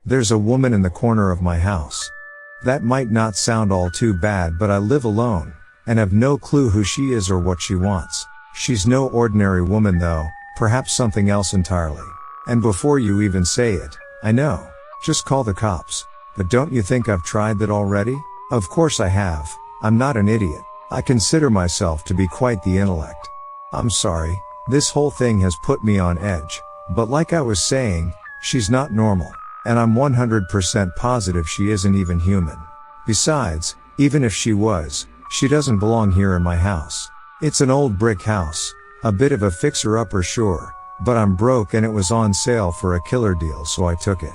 There's a woman in the corner of my house. That might not sound all too bad, but I live alone, and have no clue who she is or what she wants. She's no ordinary woman though, perhaps something else entirely. And before you even say it, I know. Just call the cops. But don't you think I've tried that already? Of course I have. I'm not an idiot. I consider myself to be quite the intellect. I'm sorry, this whole thing has put me on edge, but like I was saying, she's not normal. And I'm 100% positive she isn't even human. Besides, even if she was, she doesn't belong here in my house. It's an old brick house, a bit of a fixer-upper sure, but I'm broke and it was on sale for a killer deal, so I took it.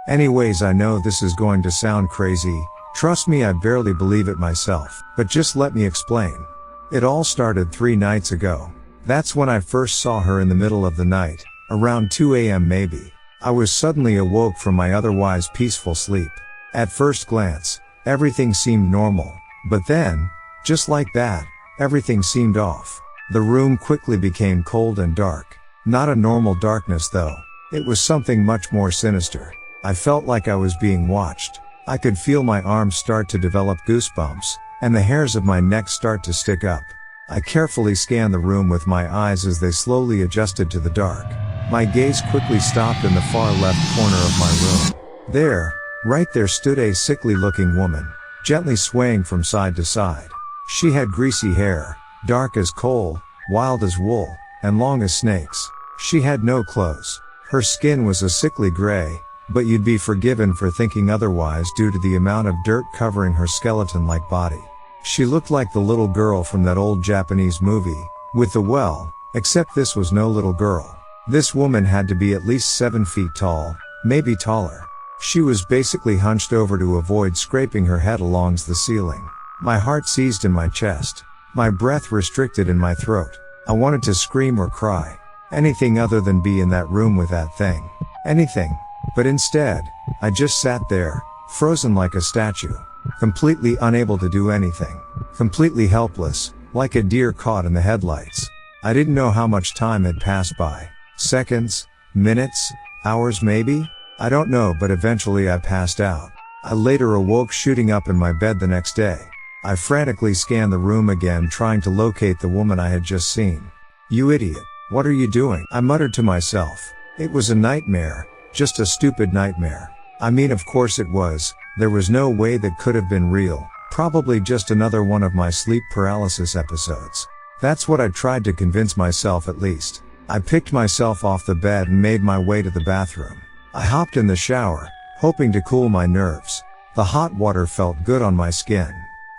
Anyways, I know this is going to sound crazy, trust me, I barely believe it myself, but just let me explain. It all started 3 nights ago. That's when I first saw her in the middle of the night, around 2 a.m. maybe. I was suddenly awoke from my otherwise peaceful sleep. At first glance, everything seemed normal, but then, just like that, everything seemed off. The room quickly became cold and dark. Not a normal darkness though. It was something much more sinister. I felt like I was being watched. I could feel my arms start to develop goosebumps, and the hairs of my neck start to stick up. I carefully scanned the room with my eyes as they slowly adjusted to the dark. My gaze quickly stopped in the far left corner of my room. There, right there stood a sickly-looking woman, gently swaying from side to side. She had greasy hair, dark as coal, wild as wool, and long as snakes. She had no clothes. Her skin was a sickly gray, but you'd be forgiven for thinking otherwise due to the amount of dirt covering her skeleton-like body. She looked like the little girl from that old Japanese movie, with the well, except this was no little girl. This woman had to be at least 7 feet tall, maybe taller. She was basically hunched over to avoid scraping her head along the ceiling. My heart seized in my chest. My breath restricted in my throat. I wanted to scream or cry. Anything other than be in that room with that thing. Anything. But instead, I just sat there, frozen like a statue. Completely unable to do anything. Completely helpless, like a deer caught in the headlights. I didn't know how much time had passed by. Seconds, minutes, hours maybe? I don't know, but eventually I passed out. I later awoke shooting up in my bed the next day. I frantically scanned the room again, trying to locate the woman I had just seen. "You idiot, what are you doing?" I muttered to myself. It was a nightmare, just a stupid nightmare. I mean, of course it was, there was no way that could have been real, probably just another one of my sleep paralysis episodes. That's what I tried to convince myself at least. I picked myself off the bed and made my way to the bathroom. I hopped in the shower, hoping to cool my nerves. The hot water felt good on my skin.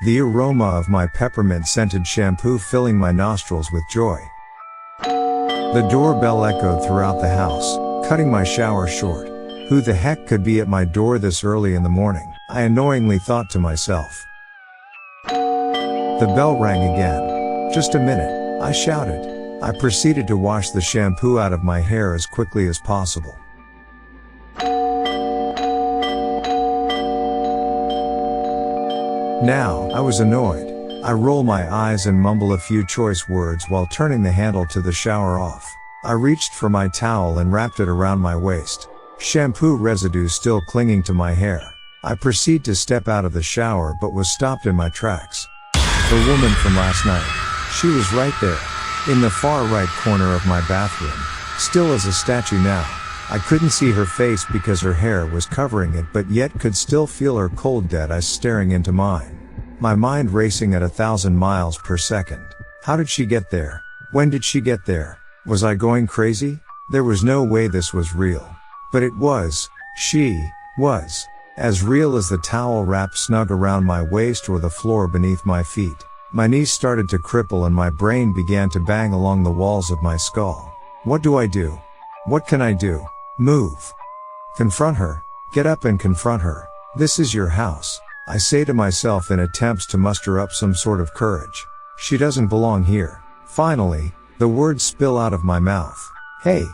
The aroma of my peppermint-scented shampoo filling my nostrils with joy. The doorbell echoed throughout the house, cutting my shower short. Who the heck could be at my door this early in the morning? I annoyingly thought to myself. The bell rang again. "Just a minute," I shouted. I proceeded to wash the shampoo out of my hair as quickly as possible. Now, I was annoyed. I roll my eyes and mumble a few choice words while turning the handle to the shower off. I reached for my towel and wrapped it around my waist. Shampoo residue still clinging to my hair. I proceed to step out of the shower but was stopped in my tracks. The woman from last night. She was right there. In the far right corner of my bathroom. Still as a statue now. I couldn't see her face because her hair was covering it, but yet could still feel her cold dead eyes staring into mine. My mind racing at 1,000 miles per second. How did she get there? When did she get there? Was I going crazy? There was no way this was real. But it was. She was. As real as the towel wrapped snug around my waist or the floor beneath my feet. My knees started to cripple and my brain began to bang along the walls of my skull. What do I do? What can I do? Move. Confront her. Get up and confront her. This is your house. I say to myself in attempts to muster up some sort of courage. She doesn't belong here. Finally, the words spill out of my mouth. "Hey.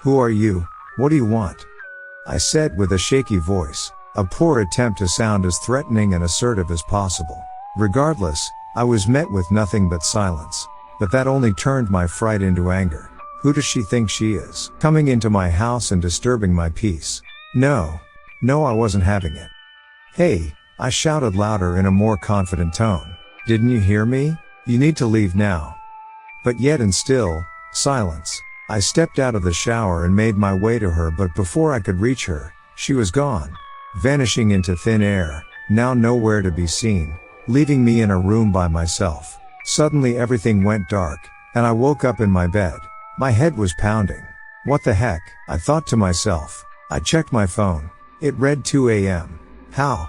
Who are you? What do you want?" I said with a shaky voice. A poor attempt to sound as threatening and assertive as possible. Regardless, I was met with nothing but silence. But that only turned my fright into anger. Who does she think she is? Coming into my house and disturbing my peace? No. No, I wasn't having it. Hey, I shouted louder in a more confident tone. Didn't you hear me? You need to leave now. But yet and still, silence. I stepped out of the shower and made my way to her, but before I could reach her, she was gone. Vanishing into thin air, now nowhere to be seen, leaving me in a room by myself. Suddenly everything went dark, and I woke up in my bed. My head was pounding. What the heck? I thought to myself. I checked my phone. It read 2 a.m. How?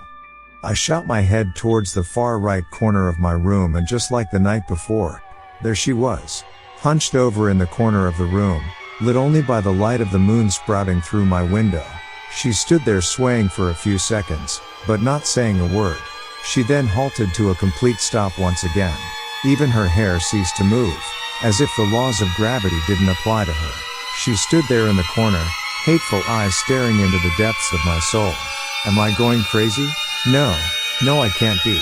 I shot my head towards the far right corner of my room, and just like the night before, there she was, hunched over in the corner of the room, lit only by the light of the moon sprouting through my window. She stood there swaying for a few seconds, but not saying a word. She then halted to a complete stop once again. Even her hair ceased to move, as if the laws of gravity didn't apply to her. She stood there in the corner, hateful eyes staring into the depths of my soul. Am I going crazy? No, I can't be.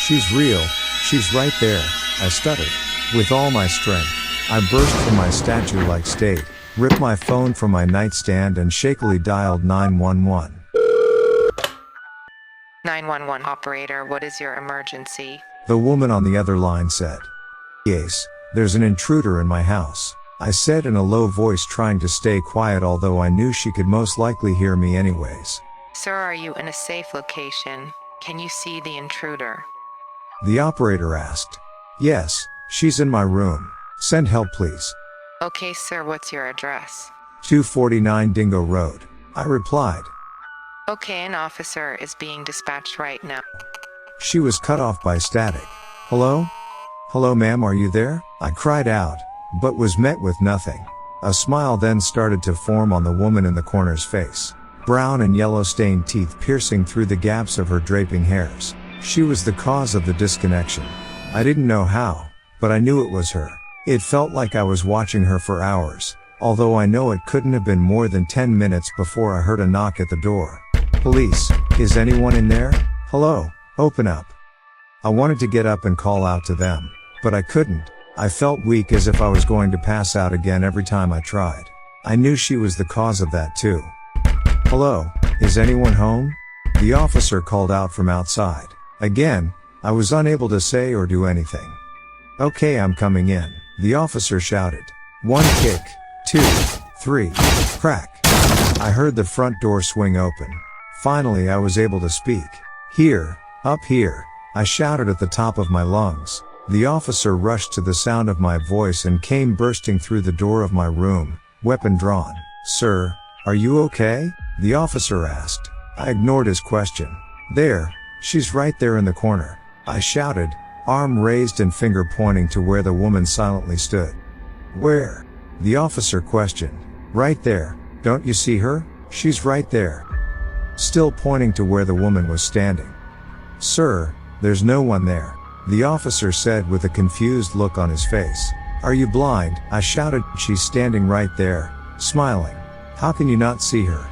She's real, she's right there, I stuttered. With all my strength, I burst from my statue-like state, ripped my phone from my nightstand and shakily dialed 911. 911 operator, what is your emergency? The woman on the other line said. Yes, there's an intruder in my house, I said in a low voice, trying to stay quiet, although I knew she could most likely hear me anyways. Sir, are you in a safe location? Can you see the intruder? The operator asked. Yes, she's in my room. Send help, please. Okay, sir, what's your address? 249 Dingo Road, I replied. Okay, an officer is being dispatched right now. She was cut off by static. Hello? Hello, ma'am, are you there? I cried out, but was met with nothing. A smile then started to form on the woman in the corner's face. Brown and yellow stained teeth piercing through the gaps of her draping hairs. She was the cause of the disconnection. I didn't know how, but I knew it was her. It felt like I was watching her for hours, although I know it couldn't have been more than 10 minutes before I heard a knock at the door. Police, is anyone in there? Hello, open up. I wanted to get up and call out to them, but I couldn't. I felt weak, as if I was going to pass out again every time I tried. I knew she was the cause of that too. Hello, is anyone home? The officer called out from outside. Again, I was unable to say or do anything. Okay, I'm coming in, the officer shouted. 1 kick, 2, 3, crack. I heard the front door swing open. Finally I was able to speak. Here, up here, I shouted at the top of my lungs. The officer rushed to the sound of my voice and came bursting through the door of my room, weapon drawn. Sir, are you okay? The officer asked. I ignored his question. There, she's right there in the corner, I shouted, arm raised and finger pointing to where the woman silently stood. Where? The officer questioned. Right there, don't you see her? She's right there. Still pointing to where the woman was standing. Sir, there's no one there, the officer said with a confused look on his face. Are you blind? I shouted. She's standing right there, smiling. How can you not see her?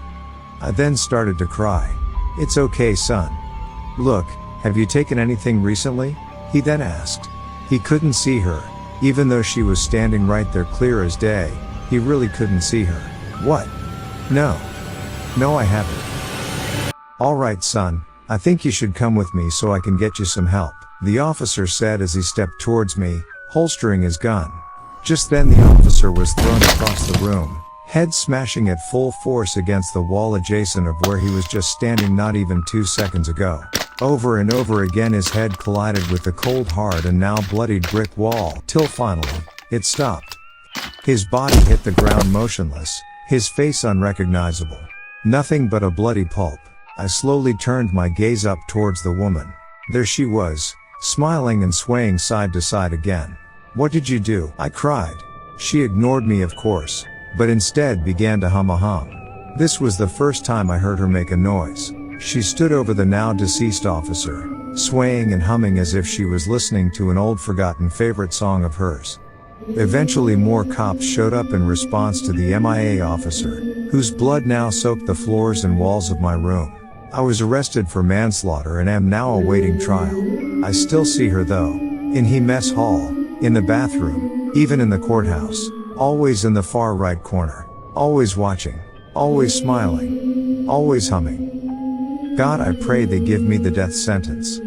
I then started to cry. It's okay, son. Look, have you taken anything recently? He then asked. He couldn't see her, even though she was standing right there clear as day. He really couldn't see her. What? No, I haven't. All right, son, I think you should come with me so I can get you some help, the officer said as he stepped towards me, holstering his gun. Just then the officer was thrown across the room, head smashing at full force against the wall adjacent of where he was just standing not even 2 seconds ago. Over and over again his head collided with the cold, hard and now bloodied brick wall, till finally, it stopped. His body hit the ground motionless, his face unrecognizable. Nothing but a bloody pulp. I slowly turned my gaze up towards the woman. There she was, smiling and swaying side to side again. What did you do? I cried. She ignored me, of course, but instead began to hum a hum. This was the first time I heard her make a noise. She stood over the now deceased officer, swaying and humming as if she was listening to an old forgotten favorite song of hers. Eventually more cops showed up in response to the MIA officer, whose blood now soaked the floors and walls of my room. I was arrested for manslaughter and am now awaiting trial. I still see her though, in he mess hall, in the bathroom, even in the courthouse, always in the far right corner, always watching, always smiling, always humming. God, I pray they give me the death sentence.